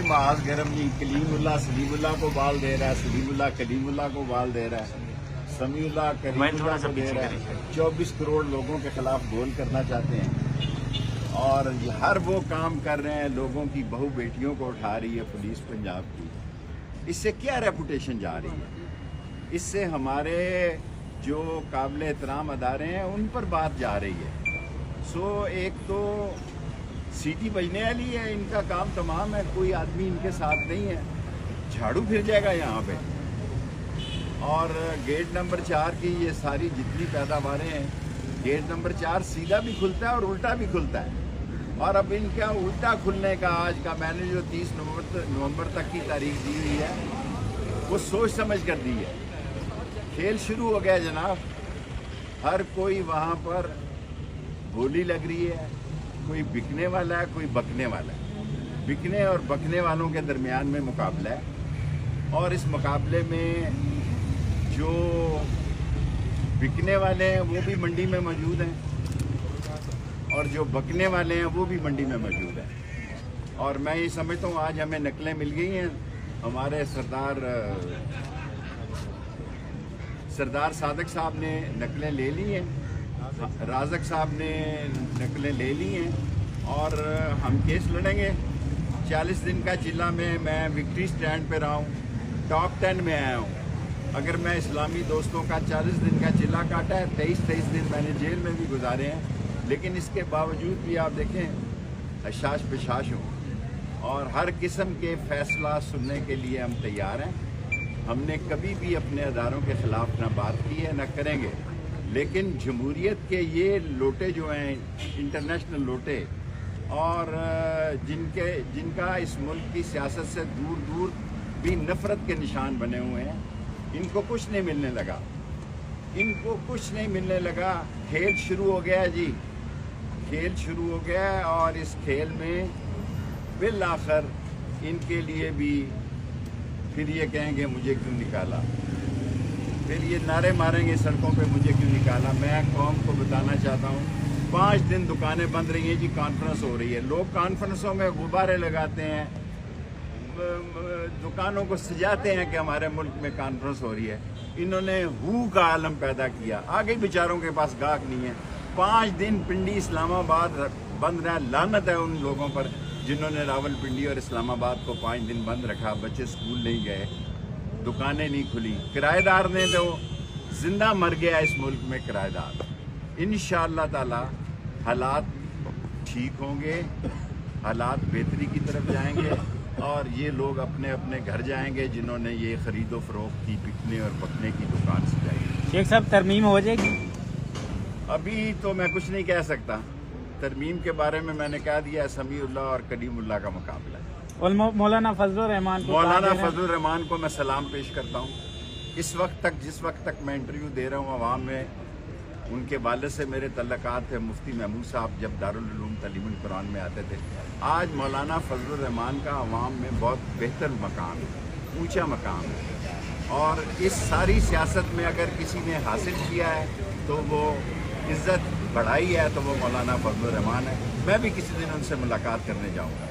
بھی محاذ گرم نہیں. کلیم اللہ سلیم اللہ کو بال دے رہا ہے, سلیم اللہ کلیم اللہ کو بال دے رہا ہے, سمیع اللہ کریم اللہ کو دے رہا ہے. 24 کروڑ لوگوں کے خلاف گول کرنا چاہتے ہیں اور ہر وہ کام کر رہے ہیں. لوگوں کی بہو بیٹیوں کو اٹھا رہی ہے پولیس پنجاب کی. اس سے کیا ریپوٹیشن جا رہی ہے؟ اس سے ہمارے جو قابل احترام ادارے ہیں ان پر بات جا رہی ہے. ایک تو سیٹی بجنے والی ہے, ان کا کام تمام ہے, کوئی آدمی ان کے ساتھ نہیں ہے, جھاڑو پھر جائے گا یہاں پہ. اور گیٹ نمبر 4 کی یہ ساری جتنی پیداواریں ہیں, گیٹ نمبر 4 سیدھا بھی کھلتا ہے اور الٹا بھی کھلتا ہے. اور اب ان کا الٹا کھلنے کا آج کا میں نے جو 30 نومبر تک کی تاریخ دی ہوئی ہے وہ سوچ سمجھ کر دی ہے. کھیل شروع ہو گیا جناب. ہر کوئی وہاں پر بولی لگ رہی ہے, کوئی بکنے والا ہے کوئی بکنے والا ہے. بکنے اور بکنے والوں کے درمیان میں مقابلہ ہے اور اس مقابلے میں جو بکنے والے ہیں وہ بھی منڈی میں موجود ہیں اور جو بکنے والے ہیں وہ بھی منڈی میں موجود ہیں. اور میں یہ سمجھتا ہوں آج ہمیں نقلیں مل گئی ہیں. ہمارے سردار صادق صاحب نے نقلیں لے لی ہیں, رازق صاحب نے نقلیں لے لی ہیں اور ہم کیس لڑیں گے. 40 دن کا چلہ میں وکٹری سٹینڈ پہ رہا ہوں, ٹاپ 10 میں آیا ہوں. اگر میں اسلامی دوستوں کا 40 دن کا چلہ کاٹا ہے, 23 دن میں نے جیل میں بھی گزارے ہیں, لیکن اس کے باوجود بھی آپ دیکھیں حشاش پشاش ہوں اور ہر قسم کے فیصلہ سننے کے لیے ہم تیار ہیں. ہم نے کبھی بھی اپنے اداروں کے خلاف نہ بات کی ہے نہ کریں گے, لیکن جمہوریت کے یہ لوٹے جو ہیں انٹرنیشنل لوٹے اور جن کا اس ملک کی سیاست سے دور دور بھی نفرت کے نشان بنے ہوئے ہیں, ان کو کچھ نہیں ملنے لگا. ان کو کچھ نہیں ملنے لگا. کھیل شروع ہو گیا جی, کھیل شروع ہو گیا ہے اور اس کھیل میں بالآخر ان کے لیے بھی پھر یہ کہیں گے مجھے کیوں نکالا, پھر یہ نعرے ماریں گے سڑکوں پہ مجھے کیوں نکالا. میں قوم کو بتانا چاہتا ہوں 5 دن دکانیں بند رہی ہیں جی, کانفرنس ہو رہی ہے. لوگ کانفرنسوں میں غبارے لگاتے ہیں, دکانوں کو سجاتے ہیں کہ ہمارے ملک میں کانفرنس ہو رہی ہے. انہوں نے ہو کا عالم پیدا کیا, آگے بیچاروں کے پاس گاہک نہیں ہے. 5 دن پنڈی اسلام آباد بند رہا. لعنت ہے ان لوگوں پر جنہوں نے راول پنڈی اور اسلام آباد کو 5 دن بند رکھا. بچے اسکول نہیں گئے, دکانیں نہیں کھلی. کرایہ دار نے تو زندہ مر گیا اس ملک میں کرایہ دار. انشاءاللہ تعالی حالات ٹھیک ہوں گے, حالات بہتری کی طرف جائیں گے اور یہ لوگ اپنے اپنے گھر جائیں گے جنہوں نے یہ خرید و فروخت کی, بکنے اور بکنے کی دکان سجائی. شیخ صاحب ترمیم ہو جائے گی؟ ابھی تو میں کچھ نہیں کہہ سکتا. ترمیم کے بارے میں نے کہہ دیا سمیع اللہ اور کلیم اللہ کا مقابلہ ہے. اور مولانا فضل الرحمان کو, مولانا فضل الرحمان کو میں سلام پیش کرتا ہوں. اس وقت تک جس وقت تک میں انٹرویو دے رہا ہوں عوام میں, ان کے والد سے میرے تعلقات تھے. مفتی محمود صاحب جب دارالعلوم تعلیم القرآن میں آتے تھے. آج مولانا فضل الرحمان کا عوام میں بہت بہتر مقام ہے, اونچا مقام ہے. اور اس ساری سیاست میں اگر کسی نے حاصل کیا ہے تو وہ عزت بڑھائی ہے تو وہ مولانا فضل الرحمان ہے. میں بھی کسی دن ان سے ملاقات کرنے جاؤں گا.